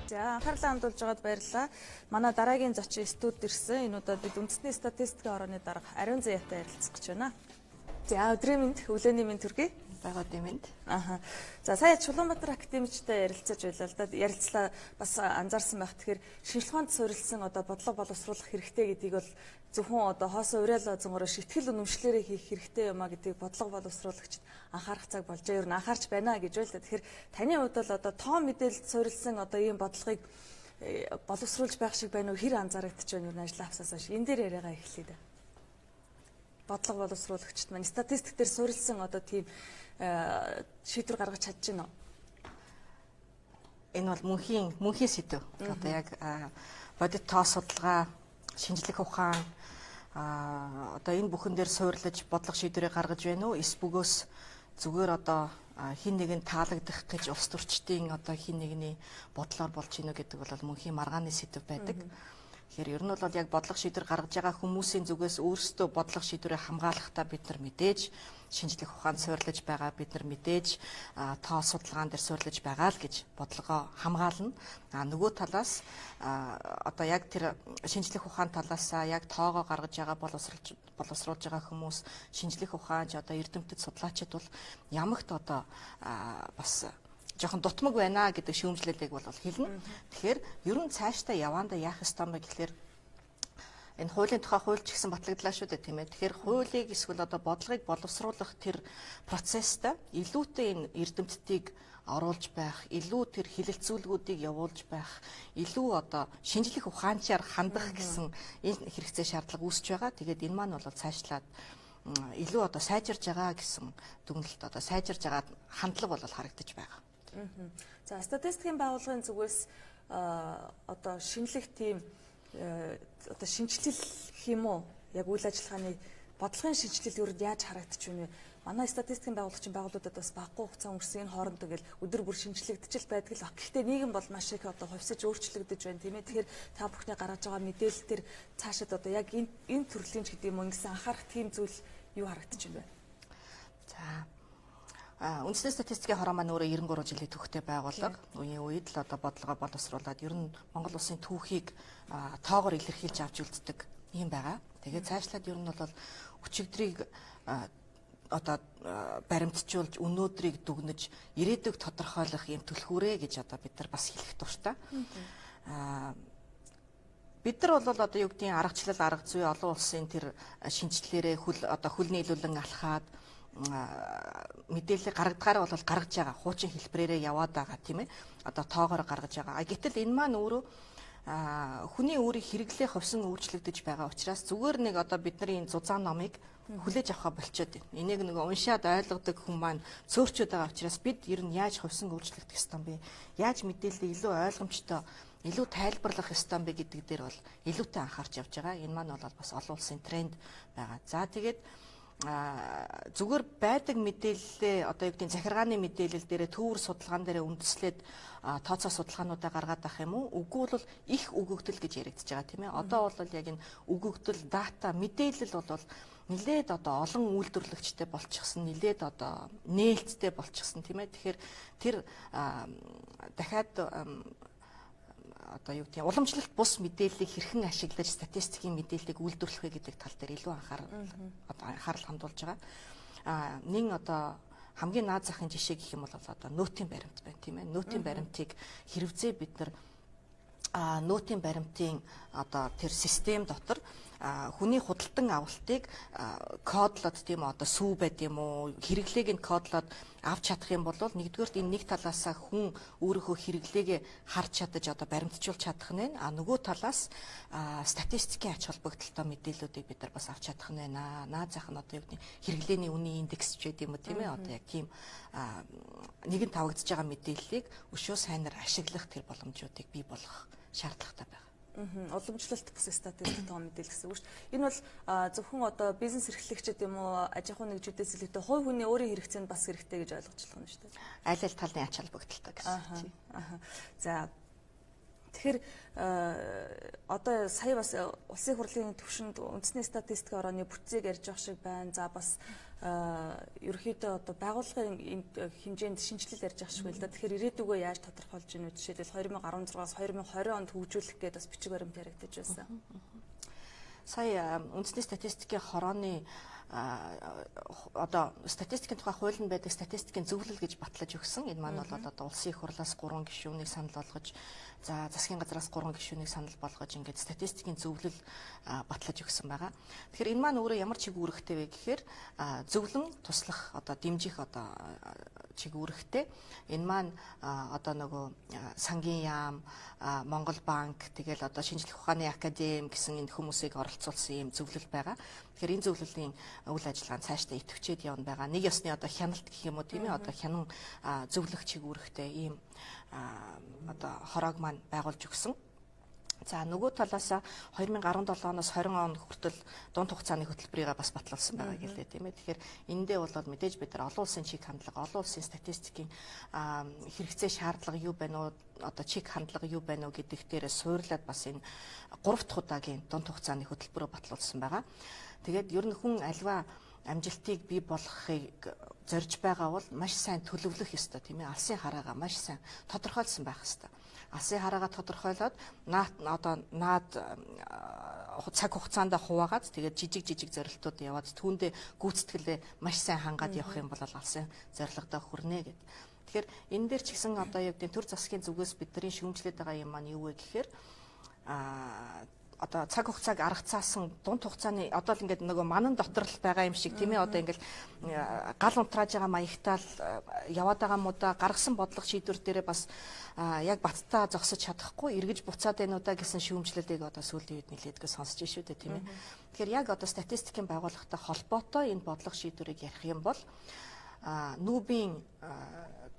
За анхаарлаа хандуулж байгаад баярлалаа. Манай дараагийн зочин студид ирсэн. Энэ удаад бид үндэсний статистикийн орооны дарга Ариун Заяатай ярилцах гэж байна. За өдрийн мэнд, өглөөний мэнд хүргэе. Байгуудын мэнд. Аха. За сая Чулуунбаатар академичтэй ярилцаж байлаа л да. Ярилцлаа бас анзаарсан байх. Тэгэхээр шинжилгээнд суурилсан одоо бодлого боловсруулах хэрэгтэй гэдгийг бол зөвхөн одоо хоосон уриалаа зөнгөөрөө шитгэл үнэмшлэрээ хийх хэрэгтэй юмаа гэдгийг бодлого боловсруулагчид анхаарах цаг болж ер нь анхаарч байна гэж байл та. Тэгэхээр таны хувьд бол одоо тоо мэдээлэлд суурилсан одоо ийм бодлогыг боловсруулж байх шиг байна уу? Хэр анзаарэгдэж байна юу ажил авсаас хойш? Энэ дээр яриагаа эхлэе да. Бодлого боловсруулагчид маань статистик дээр суурилсан одоо тийм шийдвэр гаргаж чадж байна уу? Энэ бол мөнхийн сэдв. Одоо яг бодит тоо судалгаа, шинжлэх ухаан одоо энэ бүхэн дээр суурилж бодлого шийдвэрээ гаргаж байна уу? Эсбүгөөс зүгээр одоо хин нэгэнд таалагдах гэж улс төрчдийн одоо хин нэгний бодлоор болж гинэ гэдэг бол мөнхийн маргааны сэдв байдаг. Тэгэхээр ер нь бол яг бодлого шийдвэр гаргаж байгаа хүмүүсийн зүгээс өөрсдөө бодлого шийдвэрээ хамгаалахдаа бид нар мэдээж шинжлэх ухаанд суурилж байгаа, бид нар мэдээж тоо судалгаан дээр суурилж байгаа л гэж бодлогоо хамгаална. Нөгөө талаас одоо яг тэр шинжлэх ухаан талаасаа яг тоогоо гаргаж байгаа боловсруулж байгаа хүмүүс шинжлэх ухаанч одоо эрдэмтэд судлаачид бол ямагт одоо бас жоохон дутмаг байна гэдэг шүүмжлэлийг бол хэлнэ. Тэгэхээр ер нь цаашдаа яваандаа яах ёстой юм бэ гэхээр энэ хуулийн тухай хууль ч гэсэн батлагдлаа шүү дээ тийм ээ. Тэгэхээр хуулийг эсвэл одоо бодлогыг боловсруулах тэр процесстай илүүтэй энэ эрдэмтдийг оруулж байх, илүү тэр хилэлцүүлгүүдийг явуулж байх, илүү одоо шинжлэх ухаанчаар хандах гэсэн энэ хэрэгцээ шаардлага үүсэж байгаа. Тэгээд энэ маань бол цаашлаад илүү одоо сайжирж байгаа гэсэн дүгнэлт одоо сайжирж байгаа хандлага бол харагдаж байгаа. За статистикийн байгууллагын зүгээс одоо шинжлэх тийм одоо шинжилэл хэм үү яг үйл ажиллагааны бодлогын шинжилэл юу яаж харагдаж байна вэ? Манай статистикийн байгуулагчийн байгууллагуудад бас багагүй хугацаа өнгөрсөн энэ хооронд тэгэл өдөр бүр шинжилэгдэж л байдаг л. Гэхдээ нийгэм бол маш их одоо хувьсаж өөрчлөгдөж байна тийм ээ. Тэгэхээр та бүхний гаргаж байгаа мэдээлэл төр цаашид одоо яг энэ төрлийн ч гэдэг юм уу ингэсэн анхаарах тийм зүйл юу харагдаж байна вэ? За үндэсний статистикийн хороо маань өөрөө 93 жилийн түүхтэй байгууллага. Үеийн үед л одоо бодлогоо боловсруулад ер нь Монгол улсын түүхийг тоогоор илэрхийлж авч үлддэг юм байгаа. Тэгээд цаашлаад ер нь бол өчигдрийг одоо баримтжуулж өнөөдрийг дүгнэж ирээдүйг тодорхойлох юм түлхүүрээ гэж одоо бид нар бас хэлэх дуртай. Бид нар бол одоо юу гэдгийг аргачлал арга зүй олон улсын тэр шинжилгээрээ хөл нийлүүлэн алхаад мэдээлэл гаргадгаараа бол гаргаж байгаа хуучин хэлбэрээрээ яваад байгаа тийм ээ. Одоо тоогоор гаргаж байгаа. Гэтэл энэ маань өөрөө хүний өөрийг хэрэглээ хувьсан өөрчлөгдөж байгаа учраас зүгээр нэг одоо бидний энэ зузаан номыг хүлээж авахаа болчиход байна. Энийг нэг уншаад ойлгодог хүн маань цөөрчөд байгаа учраас бид ер нь яаж хувьсан өөрчлөгдөх ёстой юм бэ? Яаж мэдээллийг илүү ойлгомжтой илүү тайлбарлах ёстой юм бэ гэдэг дээр бол илүүтэй анхаарч явж байгаа. Энэ маань бол бас олон улсын тренд байгаа. За тэгээд зүгээр байдаг мэдээлэлээ одоо юу гэдгийг захиргааны мэдээлэл дээрээ төвөр судалгаан дээрээ үндэслээд тооцоо судалгаануудаа гаргаад авах юм уу? Үгүй бол их өгөгдөл гэж яригдж байгаа тийм ээ. Одоо бол яг энэ өгөгдөл, дата, мэдээлэл бол нилээд одоо олон үйлдвэрлэгчтэй болчихсон, нилээд одоо нээлттэй болчихсон тийм ээ. Тэгэхээр тэр дахиад одоо юу гэдэг уламжлалт бус мэдээллийг хэрхэн ашиглаж статистикийн мэдээллийг үйлдвэрлэх вэ гэдэг тал дээр илүү анхаарал хандуулж байгаа. Нэг одоо хамгийн наад захын жишээ гэх юм бол одоо нөтийн баримт байна тийм ээ. Нөтийн баримтыг хэрэгцээ бид нар нөтийн баримтын одоо тэр систем дотор хүний худалдан авалтыг кодлоод тийм одоо сүү байд юм уу хэрэглээг нь кодлоод авч чадах юм бол нэгдүгээрт энэ нэг талаасаа хүн өөрийнхөө хэрэглээгээ харж чадаж одоо баримтжуулж чадах нь байна. Нөгөө талаас статистикийн ач холбогдолтой мэдээллүүдийг бид нар бас авч чадах нь байна. Наад зах нь одоо юу гэдэг хэрэглээний үнийн индекс ч гэдэг юм уу тийм ээ. Одоо яг тийм нэгэн тавагдж байгаа мэдээллийг өшөө сайнаар ашиглах тэр боломжуудыг бий болгох шаардлагатай байна. Уламжлалт бус статистик тоо мэдээлэл гэсэн үг шүү дээ. Энэ бол зөвхөн одоо бизнес эрхлэгчид юм уу аж ахуйн нэгжүүдээс илүүтэй хувь хүний өөрийн хэрэгцээнд бас хэрэгтэй гэж ойлгож болох юм шүү дээ. Аль аль талын ач холбогдолтой гэсэн. За Тэгэхээр одоо сая бас улсын хурлын түвшинд үндэсний статистик орооны бүтцийг ярьж байгаа шиг байна. За бас ерөнхийдөө одоо байгууллагын хэмжээнд шинжилэл ярьж байгаа шиг байл да. Тэгэхээр ирээдүгөө яаж тодорхойлж ийнү? Жишээлбэл 2016-аас 2020 онд хөгжүүлэх гэдэг бас бичиг баримт яригдаж байсан. Сая үндэсний статистикийн хорооны одоо статистикийн тухай хуулинд байдаг статистикийн зөвлөл гэж батлаж өгсөн. Энэ маань бол одоо улсын их хурлаас 3 гишүүнийг санал болгож, за засгийн газраас 3 гишүүнийг санал болгож ингээд статистикийн зөвлөл батлаж өгсөн байгаа. Тэгэхээр энэ маань өөрөө ямар чиг үүрэгтэй вэ гэхээр зөвлөн туслах одоо дэмжих одоо чиг үүрэгтэй. Энэ маань одоо нөгөө сангийн яам, Монгол банк, тэгэл одоо шинжлэх ухааны академи гэсэн энэ хүмүүсийг оролцуулсан юм зөвлөл байгаа. Тэгэхээр энэ зөвлөлийн үйл ажиллагаа цаашдаа идэвхжээд явна байгаа. Нэг ёсны одоо хяналт гэх юм уу тийм ээ, одоо хянан зөвлөх чиг үүрэгтэй ийм одоо хороог маань байгуулж өгсөн. За нөгөө талаас 2017 оноос 20 он хүртэл дунд хугацааны хөтөлбөрийг бас батлуулсан байгаа гэлээ тийм ээ. Тэгэхээр эндээ бол мэдээж бид нар олон улсын чиг хандлага, олон улсын статистикийн хэрэгцээ шаардлага юу байна уу, одоо чиг хандлага юу байна уу гэдэг дээрээ суурлаад бас энэ 3 дахь удаагийн дунд хугацааны хөтөлбөрөөр батлуулсан байгаа. Тэгээд ер нь хүн альва амжилтыг бий болгохыг зорж байгаа бол маш сайн төлөвлөх ёстой тийм ээ. Алсын хараагаа маш сайн тодорхойлсон байх ёстой. Алсын хараагаа тодорхойлоод наад цаг хугацаанд хуваагаад тэгээд жижиг зорилтууд яваад түүндээ гүйцэтгэлээ маш сайн хангаад явах юм бол алсын зорилгодоо хүрнэ гэд. Тэгэхээр энэ дээр ч гэсэн одоо яг төр засгийн зүгээс бидний шүүмжлээд байгаа юм маань юу вэ гэхээр одоо цаг хугацааг аргацаасан дунд хугацааны одоо л ингээд нөгөө манан дотор л байгаа юм шиг тийм ээ, одоо ингээд гал унтрааж байгаа маягтаал яваад байгаа муудаа гаргасан бодлого шийдвэр дээрээ бас яг баттаа зогсож чадахгүй эргэж буцаад байна уу да гэсэн шүүмжлэлийг одоо сүүлийн үед нэлээдгээ сонсч шүү дээ тийм ээ. Тэгэхээр яг одоо статистикийн байгууллагатай холбоотой энэ бодлого шийдвэрийг ярих юм бол нүүбийн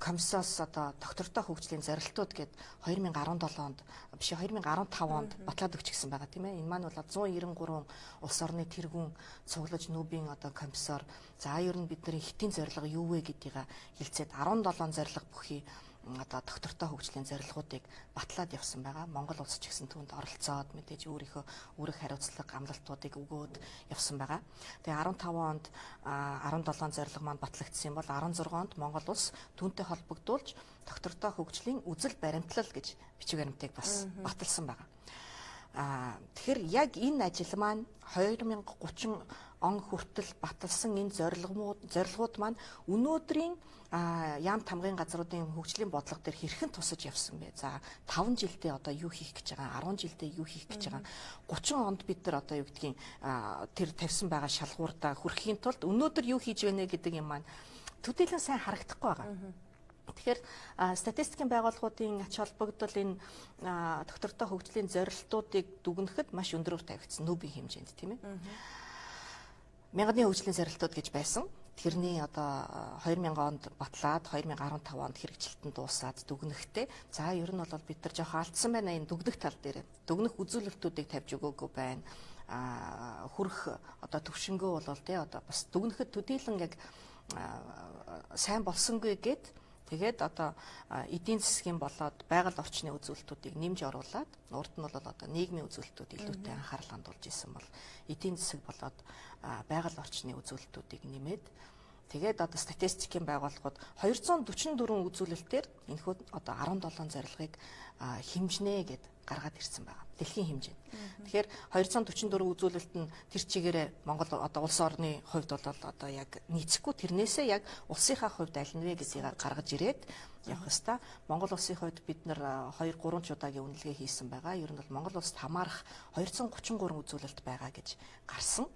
комиссоос одоо доктортой хөгжлийн зорилтууд гээд 2017 онд биш 2015 онд батлаад өгчихсэн байгаа тийм ээ. Энэ маань бол 193 улс орны тэргүүн цуглаж нүүбийн одоо комиссоор за ер нь бидний хэтийн зорилго юу вэ гэдгийг хэлцээд 17 зорилго бүхий одоо доктортой хөгжлийн зорилгоодыг батлаад явсан байгаа. Монгол улс ч гэсэн түүнд оролцоод мэдээж өөрийнх хариуцлага амлалтуудыг өгөөд явсан байгаа. Тэгээ 15 онд 17 зорилго маань батлагдсан бол 16 онд Монгол улс түүнтэй холбогдуулж доктортой хөгжлийн үзэл баримтлал гэж бичиг баримтыг бас баталсан байгаа. Тэгэхээр яг энэ ажил маань 2030 он хүртэл баталсан энэ зорилгууд маань өнөөдрийн яам тамгын газруудын хөгжлийн бодлого дээр хэрхэн тусаж явсан бэ? За 5 жилдээ одоо юу хийх гэж байгаа, 10 жилдээ юу хийх гэж байгаа, 30 онд бид нар одоо юу гэдгийг тэр тавьсан байгаа шалгуурдаа хүрэхийн тулд өнөөдөр юу хийж байна гэдэг юм маань төдийлөн сайн харагдахгүй байгаа. Тэгэхээр статистикийн байгууллагуудын ач холбогдол энэ доктортой хөгжлийн зорилтуудыг дүгнэхэд маш өндөрөөр тавигдсан нүүбийн хэмжээнд тийм ээ. Мянганы хөгжлийн зорилтууд гэж байсан. Тэрний одоо 2000 онд батлаад 2015 онд хэрэгжилтэн дуусаад дүгнэхтэй. За ер нь бол бид нар жоохон алдсан байна энэ дүгнэх тал дээр. Дүгнэх үзүүлэлтүүдийг тавьж өгөөгүй байна. Хүрх одоо төвшингөө бол тий одоо бас дүгнэхэд төдийлөн яг сайн болсонгүй гэд тэгээд одоо эдийн засгийн болоод байгаль орчны үзүүлэлтүүдийг нэмж оруулаад урд нь бол одоо нийгмийн үзүүлэлтүүд илүүтэй анхаарал хандуулж исэн бол эдийн засаг болоод байгаль орчны үзүүлэлтүүдийг нэмээд тэгээд одоо статистикийн байгууллагууд 244 үзүүлэлтээр энэхүү одоо 17 зорилгыг хэмжнэ гэд гаргаад ирсэн байна. Дэлхийн хэмжээнд. Тэгэхээр 244 үзүүлэлт нь тэр чигээрээ Монгол одоо улс орны хувьд бол одоо яг нийцэхгүй тэрнээсээ яг улсынхаа хувьд аль нь вэ гэдгийг гаргаж ирээд явах ёстой. Монгол улсын хувьд бид нар 2-3 ч удаагийн үнэлгээ хийсэн байгаа. Ер нь бол Монгол улсад хамаарах 233 үзүүлэлт байгаа гэж гарсан.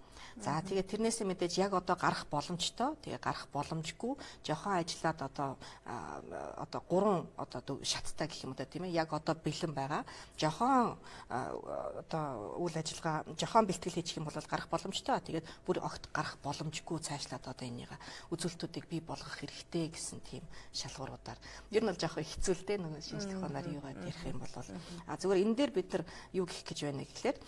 За тэгээд тэрнээсээ мэдээж яг одоо гарах боломжтой. Тэгээ гарах боломжгүй жоохон ажиллаад одоо 3 одоо шаттай гэх юм уу тийм ээ. Яг одоо бэлэн байгаа. Жоохон одоо үйл ажиллагаа жоохон бэлтгэл хийчих юм бол гарах боломжтой. Тэгээд бүр огт гарах боломжгүй цаашлаад одоо энийгээ үзүүлэлтүүдийг бий болгох хэрэгтэй гэсэн тийм шалгууруудаар. Ер нь бол жоохон хэцүү л дээ нөгөө шинжлэх ухаанаар юугаад ярих юм бол зүгээр энэ дээр бид нар юу гэх гэж байна гэхлээр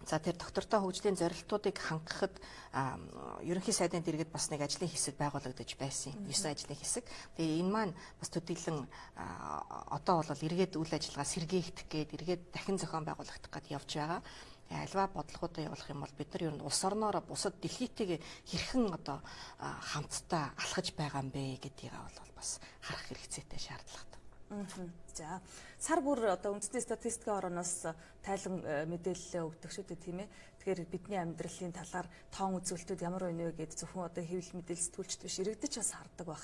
За тэр доктортой хөгжлийн зорилтуудыг хангахад ерөнхий сайдын дэргэд бас нэг ажлын хэсэг байгуулагдаж байсан. 9 ажлын хэсэг. Тэгээ энэ маань бас төдийлөн одоо бол эргээд үйл ажиллагаа сэргээгдэх гээд эргээд дахин зохион байгуулагдах гээд явж байгаа. Альва бодлогуудаа явуулах юм бол бид нар ер нь улс орноор бусад дэлхийтэйгээ хэрхэн одоо хамтдаа алхаж байгаа юм бэ гэдгийг бол бас харах хэрэгцээтэй шаардлагатай. За сар бүр одоо үндэсний статистикийн орноос тайлан мэдээлэл өгдөг шүү дээ тийм ээ. Тэгэхээр бидний амьдралын талаар тоон үзүүлэлтүүд ямар байна вэ гэдээ зөвхөн одоо хэвлэл мэдээлэл сэтгүүлчд биш иргэдэж бас хардаг баг.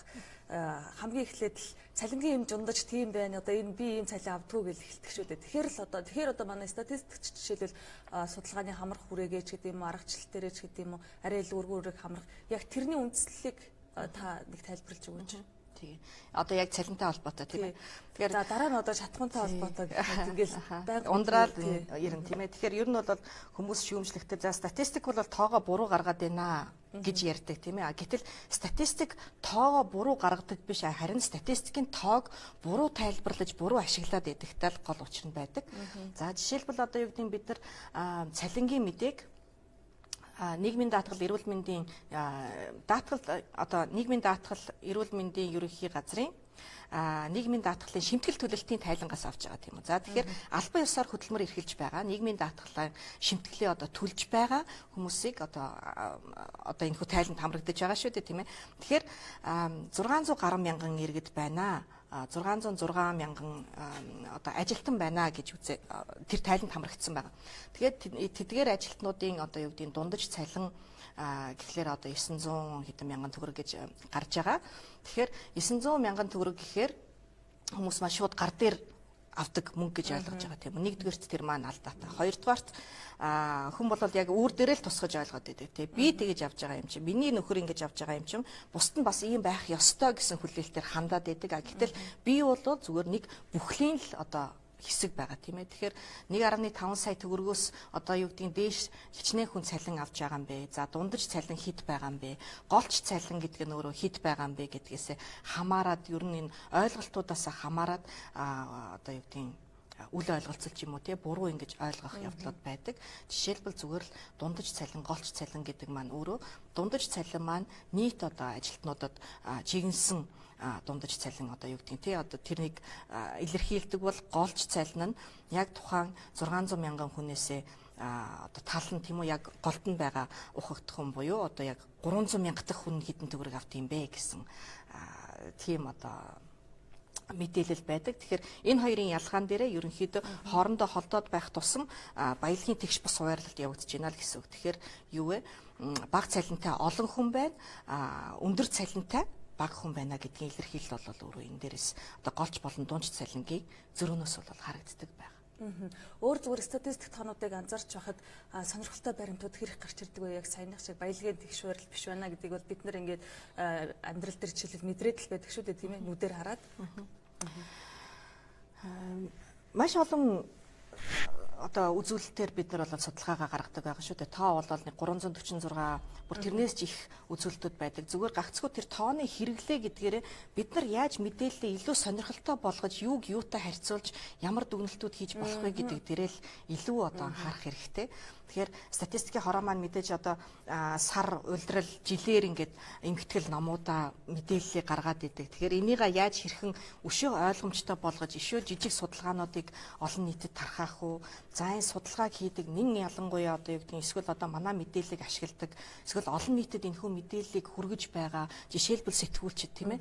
Хамгийн эхлээд л цалингийн хэмж ундаж тийм байна. Одоо энэ би ийм цалин авдгүй гэж эхэлдэг шүү дээ. Тэгэхээр одоо манай статистикч жишээлбэл судалгааны хамрах хүрээгээ ч гэдэг юм уу, аргачлал дээрээ ч гэдэг юм уу, арай л өргөөрөг хамрах яг тэрний үндслэлийг та нэг тайлбарлаж өгөөч. Тийм. Одоо яг цалинтай холбоотой тийм ээ. Тэгэхээр за дараа нь одоо шатхуунтай холбоотой ингээл байнга ундраад ирэн тийм ээ. Тэгэхээр ер нь бол хүмүүс шүүмжлэхдээ за статистик бол тоогоо буруу гаргаад байна гэж ярьдаг тийм ээ. Гэтэл статистик тоогоо буруу гаргадаг биш харин статистикийн тоог буруу тайлбарлаж буруу ашиглаад идэгтэй л гол учир нь байдаг. За жишээлбэл одоо юу гэдэг нь бид нар цалингийн мэдээг нийгмийн даатгал эрүүл мэндийн нийгмийн даатгал эрүүл мэндийн ерөнхий газрын нийгмийн даатгалын шимтгэл төлөлтийн тайлангаас авч байгаа тийм үү. За тэгэхээр албан ёсоор хөдөлмөр эрхэлж байгаа нийгмийн даатгалын шимтгэлээ одоо төлж байгаа хүмүүсийг одоо энэхүү тайланд хамрагдаж байгаа шүү дээ тийм ээ. Тэгэхээр 600 гаруй мянган иргэд байна. 606 мянган одоо ажилтан байна гэж тэр тайланд хамрагдсан байгаа. Тэгээд тэдгээр ажилтнуудын одоо юу гэдэг дундаж цалин гэхлээр одоо 900 хэдэн мянган төгрөг гэж гарч байгаа. Тэгэхээр 900 мянган төгрөг гэхээр хүмүүс маань шууд гар дээр авдаг мөнгө гэж ойлгож байгаа тийм үү. Нэгдүгээрт тэр маань алдаатай. Хоёрдугаарт хүн бол яг үүр дээрээ л тусгаж ойлгоод байдаг тийм. Би тэгэж авч байгаа юм чинь. Миний нөхөр ингэж авч байгаа юм чинь. Бусд нь бас ийм байх ёстой гэсэн хүлээлтээр хандаад байдаг. Гэтэл би бол зүгээр нэг бүхлийн л одоо хэсэг байгаа тийм ээ. Тэгэхээр 1.5 сая төгрөгөөс одоо юу гэдгийг дээш хичнээн хүн цалин авч байгаа юм бэ. За дундаж цалин хэд байгаа юм бэ? Голч цалин гэдэг нь өөрөө хэд байгаа юм бэ гэдгээс хамаарад ер нь энэ ойлголтуудаас хамаарад одоо юу гэдгийг үл ойлголцол ч юм уу тий буруу ингэж ойлгох явдлууд байдаг. Жишээлбэл зүгээр л дундаж цалин, голч цалин гэдэг маань өөрөө дундаж цалин маань нийт одоо ажилтнуудад жигнэсэн дундаж цалин одоо юу гэдгийг тий одоо тэрнийг илэрхийлдэг бол голч цалин нь яг тухайн 600 мянган хүнээсээ одоо тал нь тийм үү яг голд нь байгаа ухагдах хүн буюу одоо яг 300 мянга дахь хүн хэдэн төгрөг авт юм бэ гэсэн тийм одоо мэдээлэл байдаг. Тэгэхээр энэ хоёрын ялгаан дээрээ ерөнхийдөө хоорондоо холдоод байх тусам баялагын тэгш бус хуваарлалт явагдаж байна л гэсэн үг. Тэгэхээр юу вэ? Бага цалинтай олон хүн байна, өндөр цалинтай бага хүн байна гэдгийн илэрхийлэл бол өөрөө энэ дээрээс одоо голч болон дундч цалингийн зөрөөнөөс бол харагддаг байна. Өөр зүгээр статистик тоонуудыг анзаарч байхад сонирхолтой баримтууд хэрэг гарч ирдэг вэ? Яг саяных шиг баялагын тэгш хуваарлалт биш байна гэдгийг бол бид нар ингээд амьдрал дээр жишээлбэл мэдрээд л байдаг шүү дээ тийм ээ нүдээр хараад. Маш олон одоо үзүүлэлтээр бид нар бол судалгаагаа гаргадаг байгаа шүү дээ. Тоо бол нэг 346 бүр тэрнээс ч их үзүүлэлтүүд байдаг. Зүгээр гагцхүү тэр тооны хэрэглээ гэдгээрээ бид нар яаж мэдээлэлээ илүү сонирхолтой болгож юуг юутай харьцуулж ямар дүгнэлтүүд хийж болох вэ гэдэг дээрэл илүү одоо анхаарах хэрэгтэй. Тэгэхээр статистикийн хороо маань мэдээж одоо сар улирал жилээр ингээд эмхтгэл номуудаа мэдээллийг гаргаад идэг. Тэгэхээр энийг яаж хэрхэн өшөө ойлгомжтой болгож өшөө жижиг судалгаануудыг олон нийтэд тархаах уу? За энэ судалгааг хийдэг нэн ялангуяа одоо юу гэдэг нь эсвэл одоо манай мэдээллийг ашигладаг эсвэл олон нийтэд энэхүү мэдээллийг хүргэж байгаа жишээлбэл сэтгүүлчид тийм ээ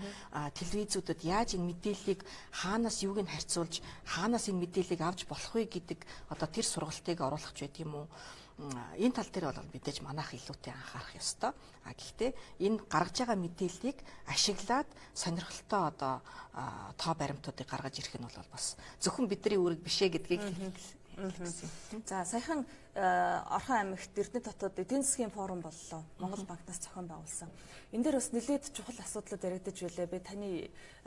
телевизүүдэд яаж энэ мэдээллийг хаанаас юуг нь харьцуулж хаанаас энэ мэдээллийг авч болох вэ гэдэг одоо тэр сургалтыг оруулах ч байт юм уу. Энэ тал дээр бол мэдээж манайх илүүтэй анхаарах ёстой. Гэхдээ энэ гаргаж байгаа мэдээллийг ашиглаад сонирхолтой одоо тоо баримтуудыг гаргаж ирэх нь бол бас зөвхөн бидний үүрэг бишээ гэдгийг За саяхан Орхон аймагт Эрдэнэ дотоод эдийн засгийн форум боллоо. Монгол банкнаас зохион байгуулсан. Энэ дээр бас нэлээд чухал асуудлууд яригдаж байлаа. Би таны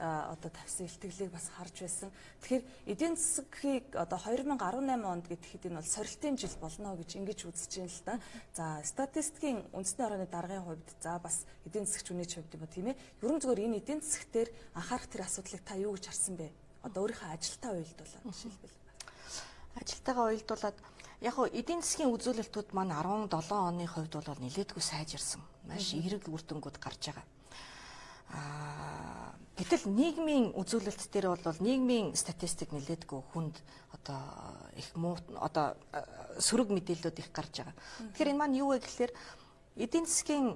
одоо тавьсан илтгэлийг бас харж байсан. Тэгэхээр эдийн засгийг одоо 2018 онд гэхэд энэ бол сорилтын жил болно гэж ингэж үзэж байна л да. За статистикийн үндэсний орны даргын хувьд за бас эдийн засгч үнийч хувьд юм тийм ээ. Ерөн зүгээр энэ эдийн засгтэр анхаарах тэр асуудлыг та юу гэж харсан бэ? Одоо өөрийнхөө ажилтаа уялдуулаад жишээлбэл ажилтайгаа уялдуулаад Яг хоо эдийн засгийн үзүүлэлтүүд маань 17 оны хувьд бол нэлээдгүй сайжирсан. Маш эерэг үр дүнгууд гарч байгаа. Гэтэл нийгмийн үзүүлэлт дээр бол нийгмийн статистик нэлээдгүй хүнд одоо их муу одоо сөрөг мэдээлэлүүд их гарч байгаа. Тэгэхээр энэ маань юу вэ гэхээр эдийн засгийн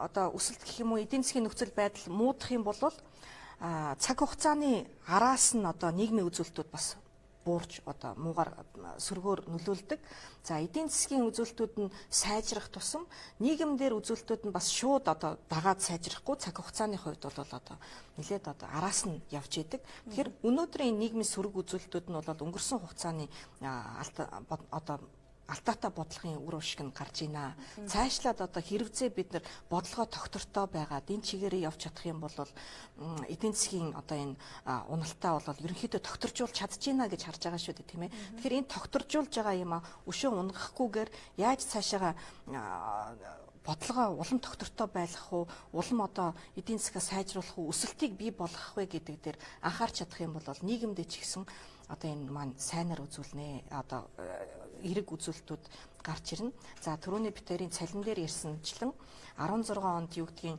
одоо өсөлт гэх юм уу эдийн засгийн нөхцөл байдал муудах юм бол цаг хугацааны араас нь одоо нийгмийн үзүүлэлтүүд бас буурч одоо муугар сөргөөр нөлөөлдөг. За эдийн засгийн үзүүлэлтүүд нь сайжрах тусам нийгэмдэр үзүүлэлтүүд нь бас шууд одоо дагаад сайжрахгүй цаг хугацааны хувьд бол одоо нэлээд одоо араас нь явж идэг. Тэгэхээр өнөөдрийн нийгмийн сөрөг үзүүлэлтүүд нь бол өнгөрсөн хугацааны одоо алдаатай бодлогын үр ашиг нь гарч ийна. Цаашлаад одоо хэрэгцээ бид нар бодлогоо тогтвортой байгаад энэ чигээрээ явж чадах юм бол эдийн засгийн одоо энэ уналтаа бол ерөнхийдөө тогтворжуулж чадчихна гэж харж байгаа шүү дээ, тийм ээ. Тэгэхээр энэ тогтворжуулж байгаа юм өшөө унгахгүйгээр яаж цаашаага бодлогоо улам тогтвортой байлгах уу, улам одоо эдийн засгаа сайжруулах уу, өсөлтийг бий болгох вэ гэдэг дээр анхаарч чадах юм бол нийгэмдээ ч гэсэн одоо энэ маань сайнаар үзүүлнэ. Одоо эрэг үзүүлэлтүүд гарч ирнэ. За түрүүний битэрийн цалин дээр ирсэнчлэн 16 онд юу гэдгийг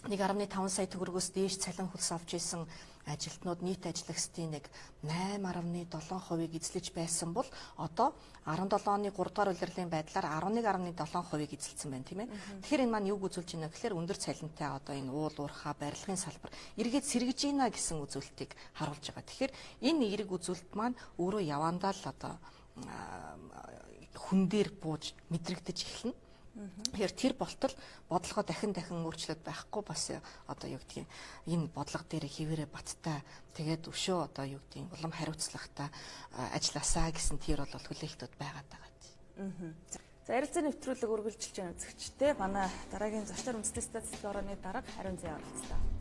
1.5 сая төгрөгөөс дээш цалин хөлс авч исэн ажилтнууд нийт ажиллагчдын нэг 8.7%-ийг эзлэж байсан бол одоо 17 оны 3 дугаар улирлын байдлаар 11.7%-ийг эзэлсэн байна, тийм ээ. Тэгэхээр энэ маань юг үзүүлж байна гэхээр өндөр цалинтай одоо энэ уул уурхай барилгын салбар эргээд сэргэж ийна гэсэн үзүүлэлтийг харуулж байгаа. Тэгэхээр энэ эерэг үзүүлэлт маань өөрөө явандаа л одоо хүн дээр бууж мэдрэгдэж эхэлнэ. Тэгэхээр тэр болтол бодлогоо дахин өөрчлөлт байхгүй бас одоо юу гэдгийг энэ бодлого дээр хിവэрэ баттай тэгээд өшөө одоо юу гэдгийг улам хариуцлагатай ажилласаа гэсэн тэр бол хүлээлтүүд байгаад байгаа. За ярилцсан нэвтрүүлэг үргэлжилж байгаа үзэгчтэй манай дараагийн зочноор үндэсний статистикийн орооны дарга Хариун Зэ оролцлоо.